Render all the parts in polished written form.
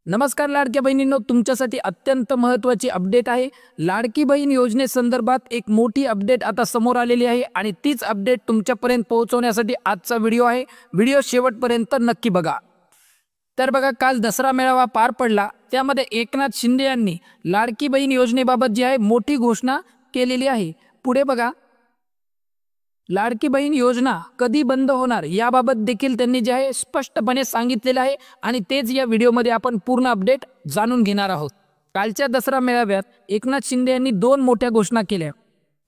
नमस्कार लाडक्या बहिणींनो, तुमच्यासाठी अत्यंत महत्त्वाची अपडेट आहे। लाडकी बहीण योजनेसंदर्भात एक मोठी अपडेट आता समोर आलेली आहे आणि तीच अपडेट तुमच्यापर्यंत पोहोचवण्यासाठी आजचा व्हिडिओ आहे। व्हिडिओ शेवटपर्यंत नक्की बघा। तर बघा, काल दसरा मेळावा पार पडला, त्यामध्ये एकनाथ शिंदे यांनी लाडकी बहीण योजनेबाबत जी आहे मोठी घोषणा केलेली आहे। पुढे बघा, लाडकी बहीण योजना कधी बंद होणार याबाबत देखील त्यांनी जे आहे स्पष्टपणे सांगितलेलं आहे आणि तेच या व्हिडिओमध्ये आपण पूर्ण अपडेट जाणून घेणार आहोत। कालच्या दसरा मेळाव्यात एकनाथ शिंदे यांनी दोन मोठ्या घोषणा केल्या।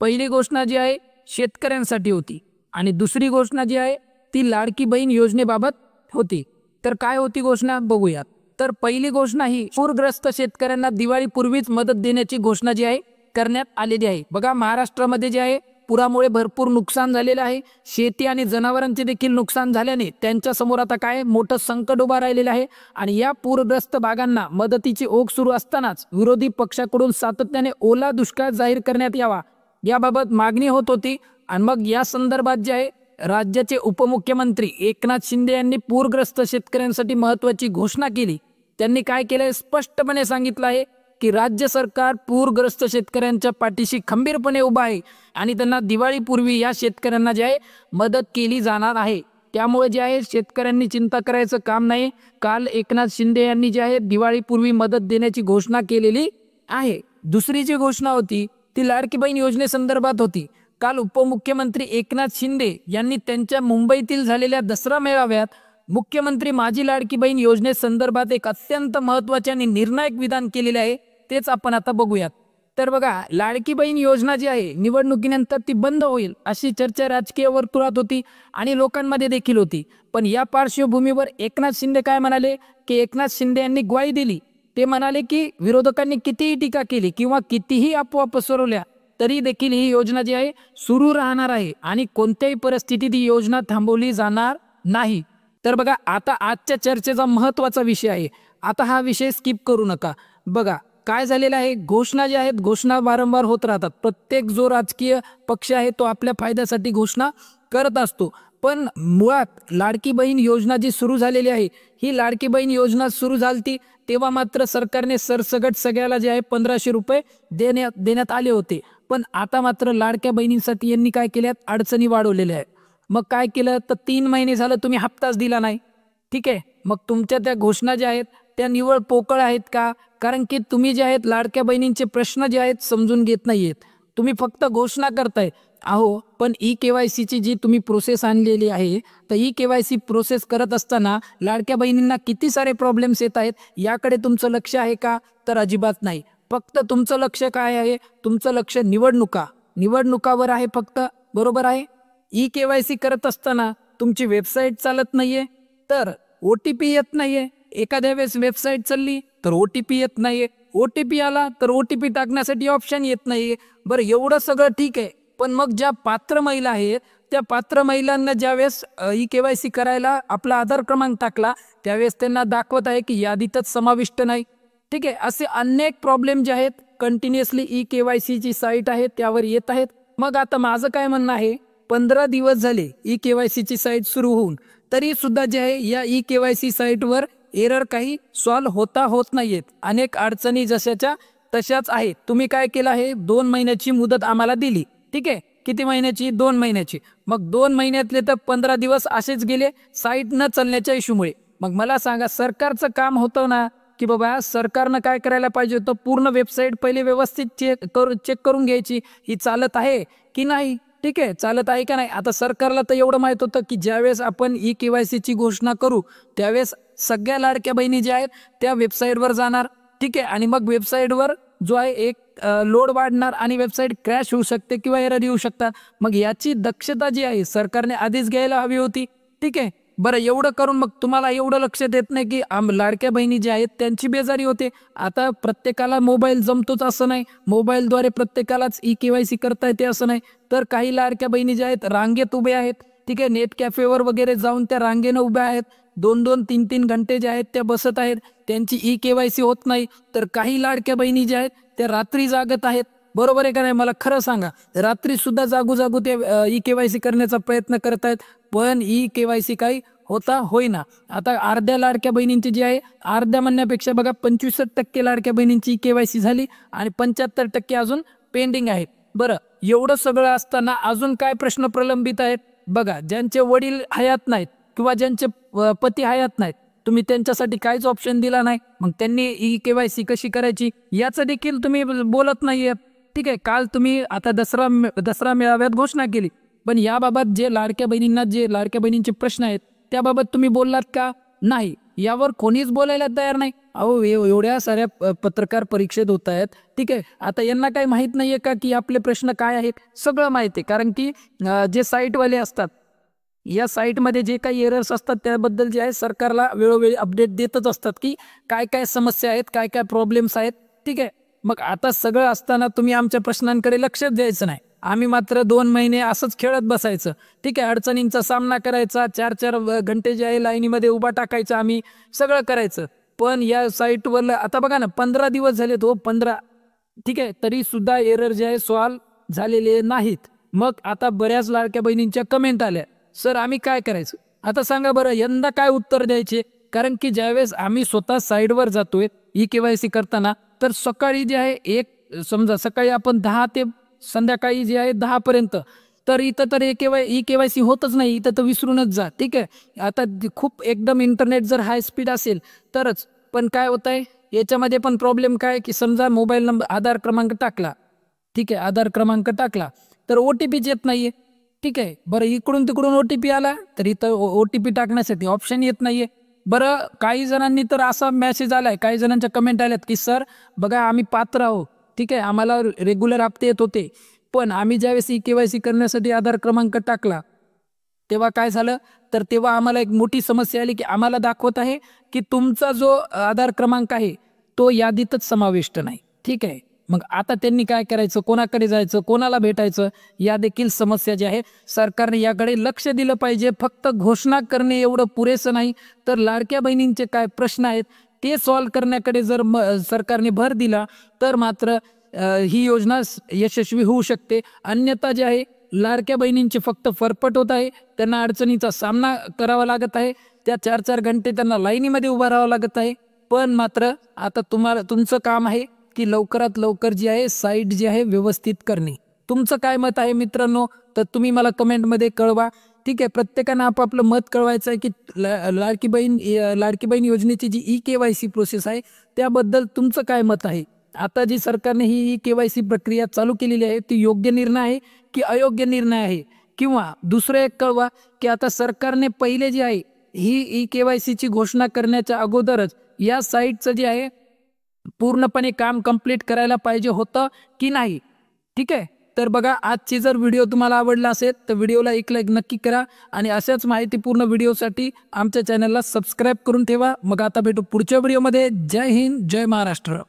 पहिली घोषणा जी आहे शेतकऱ्यांसाठी होती आणि दुसरी घोषणा जी आहे ती लाडकी बहीण योजनेबाबत होती। तर काय होती घोषणा बघूयात। तर पहिली घोषणा ही पूरग्रस्त शेतकऱ्यांना दिवाळीपूर्वीच मदत देण्याची घोषणा जी आहे करण्यात आलेली आहे। बघा, महाराष्ट्रामध्ये जे आहे पुरामुळे भरपूर नुकसान झालेलं आहे। शेती आणि जनावरांचे देखील नुकसान झाल्याने त्यांच्या समोर आता काय मोठं संकट उभा राहिलेलं आहे आणि या पूरग्रस्त भागांना मदतीची ओघ सुरू असतानाच विरोधी पक्षाकडून सातत्याने ओला दुष्काळ जाहीर करण्यात यावा याबाबत मागणी होत होती। आणि मग या संदर्भात जे आहे राज्याचे उपमुख्यमंत्री एकनाथ शिंदे यांनी पूरग्रस्त शेतकऱ्यांसाठी महत्त्वाची घोषणा केली। त्यांनी काय केलं, स्पष्टपणे सांगितलं आहे की राज्य सरकार पूरग्रस्त शेतकऱ्यांच्या पाठीशी खंबीरपणे उभा आहे आणि त्यांना दिवाळीपूर्वी या शेतकऱ्यांना जे आहे मदत केली जाणार आहे। त्यामुळे जे आहे शेतकऱ्यांनी चिंता करायचं काम नाही। काल एकनाथ शिंदे यांनी जे आहे दिवाळीपूर्वी मदत देण्याची घोषणा केलेली आहे। दुसरी जी घोषणा होती ती लाडकी बहीण योजनेसंदर्भात होती। काल उपमुख्यमंत्री एकनाथ शिंदे यांनी त्यांच्या मुंबईतील झालेल्या दसरा मेळाव्यात मुख्यमंत्री माझी लाडकी बहीण योजनेसंदर्भात एक अत्यंत महत्त्वाचे आणि निर्णायक विधान केलेले आहे। तेच आपण आता बघूयात। तर बघा, लाडकी बहीण योजना जी आहे निवडणुकीनंतर ती बंद होईल अशी चर्चा राजकीय वर्तुळात होती आणि लोकांमध्ये देखील होती। पण या पार्श्वभूमीवर एकनाथ शिंदे काय म्हणाले की एकनाथ शिंदे यांनी ग्वाही दिली। ते म्हणाले की विरोधकांनी कितीही टीका केली किंवा कितीही अफवा पसरवल्या तरी देखील ही योजना जी आहे सुरू राहणार आहे आणि कोणत्याही परिस्थितीत ही योजना थांबवली जाणार नाही। तर बघा, आता आजच्या चर्चेचा महत्त्वाचा विषय आहे। आता हा विषय स्किप करू नका। बघा काय झालेलं आहे, घोषणा ज्या आहेत घोषणा वारंवार होत राहतात। प्रत्येक जो राजकीय पक्ष आहे तो आपल्या फायद्यासाठी घोषणा करत असतो। पण मुळात लाडकी बहीण योजना जी सुरू झालेली आहे ही लाडकी बहीण योजना सुरू झाली तेव्हा मात्र सरकारने सरसगट सगळ्याला जे आहे 1500 रुपये देण्यात आले होते। पण आता मात्र लाडक्या बहिणींसाठी यांनी काय केल्यात, अडचणी वाढवलेल्या आहेत। मग काय केलं तर 3 महिने झालं तुम्ही हप्ताच दिला नाही। ठीक आहे, मग तुमच्या त्या घोषणा ज्या आहेत त्या निव्वळ पोकळ आहेत का? कारण की तुम्ही जे आहेत लाडक्या बहिणींचे प्रश्न जे आहेत समजून घेत नाहीयेत। तुम्ही फक्त घोषणा करताय आहो, पण ई-KYC ची जी तुम्ही प्रोसेस आणलेली आहे तर ई-KYC प्रोसेस करत असताना लाडक्या बहिणींना किती सारे प्रॉब्लेम्स येत आहेत याकडे तुमचं लक्ष आहे का? तर अजिबात नाही। फक्त तुमचं लक्ष काय आहे, तुमचं लक्ष निवडणुकावर आहे फक्त, बरोबर आहे। ई-KYC करत असताना तुमची वेबसाईट चालत नाहीये तर OTP येत नाहीये। एखाद्या वेळेस वेबसाईट चालली तर OTP येत नाहीये, OTP आला तर OTP टाकण्यासाठी ऑप्शन येत नाहीये। बरं, एवढं सगळं ठीक आहे, पण मग ज्या पात्र महिला आहेत त्या पात्र महिलांना ज्यावेळेस ई-KYC करायला आपला आधार क्रमांक टाकला त्यावेळेस त्यांना दाखवत आहे की यादीतच समाविष्ट नाही। ठीक आहे, असे अनेक प्रॉब्लेम जे आहेत कंटिन्युअसली ई-KYC ची साईट आहे त्यावर येत आहेत। मग आता माझं काय म्हणणं आहे, 15 दिवस झाले ई-KYC ची साईट सुरू होऊन तरी सुद्धा जे आहे या ई-KYC साईटवर एरर काही सॉल्व्ह होत नाहीयेत। अनेक अडचणी जशाच्या तशाच आहेत। तुम्ही काय केलं आहे, 2 महिन्याची मुदत आम्हाला दिली। ठीक आहे, किती महिन्याची? 2 महिन्याची। मग 2 महिन्यातले तर 15 दिवस असेच गेले साईट न चालण्याच्या इश्यूमुळे। मग मला सांगा, सरकारचं काम होतं ना की बाबा सरकारनं काय करायला पाहिजे होतं, पूर्ण वेबसाईट पहिले व्यवस्थित चेक करून घ्यायची, ही चालत आहे की नाही। ठीक आहे, चालत आहे का नाही। आता सरकारला तर एवढं माहित होतं की ज्यावेळेस आपण ई-KYC ची घोषणा करू त्यावेळेस सगळ्या लाडक्या बहिणी ज्या आहेत त्या वेबसाईटवर जाणार। ठीक आहे, आणि मग वेबसाईटवर जो आहे एक लोड वाढणार आणि वेबसाईट क्रॅश होऊ शकते किंवा एरर येऊ शकतात। मग याची दक्षता जी आहे सरकारने आधीच घ्यायला हवी होती। ठीक आहे, बरं, एवढं करून मग तुम्हाला एवढं लक्ष देत नाही की लाडक्या बहिणी ज्या आहेत त्यांची बेजारी होते। आता प्रत्येकाला मोबाईल जमतोच असं नाही, मोबाईलद्वारे प्रत्येकालाच ई-KYC करता येते असं नाही। तर काही लाडक्या बहिणी ज्या आहेत रांगेत उभ्या आहेत। ठीक आहे, नेट कॅफेवर वगैरे जाऊन त्या रांगेनं उभ्या आहेत, 2-2, 3-3 घंटे जे आहेत त्या बसत आहेत, त्यांची ई-KYC होत नाही। तर काही लाडक्या बहिणी ज्या आहेत त्या रात्री जागत आहेत, बरोबर आहे का नाही? मला खरं सांगा, रात्री सुद्धा जागू ते ई-KYC करण्याचा प्रयत्न करत आहेत, पण ई-KYC काही होता होईना. आता अर्ध्या लाडक्या बहिणींची जी आहे, अर्ध्या म्हणण्यापेक्षा बघा 25% लाडक्या बहिणींची KYC झाली आणि 75% अजून पेंडिंग आहे. बरं, एवढं सगळं असताना अजून काय प्रश्न प्रलंबित आहेत बघा. ज्यांचे वडील हयात नाहीत किंवा ज्यांचे पती हयात नाहीत, तुम्ही त्यांच्यासाठी काहीच ऑप्शन दिला नाही. मग त्यांनी KYC कशी करायची याचं देखील तुम्ही बोलत नाहीये. ठीक आहे, काल तुम्ही आता दसरा मेळाव्यात घोषणा केली, पण याबाबत जे लाडक्या बहिणींचे प्रश्न आहेत त्याबाबत तुम्ही बोललात का? नाही. यावर कोणीच बोलायला तयार नाही. अहो, एवढ्या साऱ्या पत्रकार परिषद होत आहेत. ठीक आहे, आता यांना काही माहीत नाहीये का की आपले प्रश्न काय आहेत? सगळं माहिती आहे, कारण की जे साईटवाले असतात, या साईटमध्ये जे काही एरर्स असतात त्याबद्दल जे आहे सरकारला वेळोवेळी अपडेट देतच असतात की काय काय समस्या आहेत, काय काय प्रॉब्लेम्स आहेत. ठीक आहे, मग आता सगळं असताना तुम्ही आमच्या प्रश्नांकडे लक्षच द्यायचं नाही. आम्ही मात्र 2 महिने असंच खेळत बसायचं. ठीक आहे, अडचणींचा सामना करायचा, 4-4 घंटे जे आहे लाईनीमध्ये उभा टाकायचं, आम्ही सगळं करायचं. पण या साईटवर आता बघा ना, 15 दिवस झाले तो 15. ठीक आहे, तरी सुद्धा एरर जे आहे सॉल्व्ह झालेले नाहीत. मग आता बऱ्याच लाडक्या बहिणींच्या कमेंट आल्या, सर आम्ही काय करायचं? आता सांगा बरं, यंदा काय उत्तर द्यायचे? कारण की ज्यावेळेस आम्ही स्वतः साईडवर जातोय KYC करताना, तर सकाळी जे आहे समजा सकाळी आपण 10 ते संध्याकाळी जे आहे 10 पर्यंत, तर इथं तर KYC होतच नाही. इथं तर विसरूनच जा. ठीक आहे, आता खूप एकदम इंटरनेट जर हाय स्पीड असेल तरच. पण काय होत आहे याच्यामध्ये पण प्रॉब्लेम काय की समजा मोबाईल नंबर, आधार क्रमांक टाकला, ठीक आहे, आधार क्रमांक टाकला तर OTPच येत नाहीये. ठीक आहे, बरं इकडून तिकडून OTP आला तर इथं OTP टाकण्यासाठी ऑप्शन येत नाहीये. बरं, काही जणांनी तर असा मेसेज आलाय, काही जणांच्या कमेंट आल्यात की सर बघा आम्ही पात्र आहोत, ठीक आहे, आम्हाला रेग्युलर हप्ते येत होते, पण आम्ही ज्यावेळेस KYC करण्यासाठी आधार क्रमांक टाकला तेव्हा काय झालं, तर तेव्हा आम्हाला एक मोठी समस्या आली की आम्हाला दाखवत आहे की तुमचा जो आधार क्रमांक आहे तो यादीतच समाविष्ट नाही. ठीक आहे, मग आता त्यांनी काय करायचं, कोणाकडे जायचं, कोणाला भेटायचं, या देखील समस्या जी आहे सरकारने याकडे लक्ष दिलं पाहिजे. फक्त घोषणा करणे एवढं पुरेसं नाही, तर लाडक्या बहिणींचे काय प्रश्न आहेत ते सॉल्व्ह करण्याकडे जर सरकारने भर दिला तर मात्र ही योजना यशस्वी होऊ शकते. अन्यथा जे आहे लाडक्या बहिणींचे फक्त फरफट होत आहे, त्यांना अडचणीचा सामना करावा लागत आहे, त्या 4-4 घंटे त्यांना लाईनीमध्ये उभं राहावं लागत आहे. पण मात्र आता तुमचं काम आहे की लवकरात लवकर जी आहे साईट जी आहे व्यवस्थित करणे. तुमचं काय मत आहे मित्रांनो, तर तुम्ही मला कमेंटमध्ये कळवा. ठीक आहे, प्रत्येकानं आपापलं मत कळवायचं आहे की लाडकी बहीण योजनेची जी KYC प्रोसेस आहे त्याबद्दल तुमचं काय मत आहे. आता जी सरकारने ही KYC प्रक्रिया चालू केलेली आहे ती योग्य निर्णय आहे की अयोग्य निर्णय आहे? किंवा दुसरं एक कळवा की आता सरकारने पहिले जे आहे ही KYC ची घोषणा करण्याच्या अगोदरच या साईटचं जे आहे पूर्णपणे काम कंप्लीट करायला पाहिजे होतं की नाही. ठीक आहे, तर बघा आजची जर व्हिडिओ तुम्हाला आवडला असेल तर व्हिडिओला एक लाईक नक्की करा आणि अशाच माहितीपूर्ण व्हिडिओसाठी आमच्या चॅनलला सबस्क्राईब करून ठेवा. मग आता भेटू पुढच्या व्हिडिओमध्ये. जय हिंद, जय महाराष्ट्र.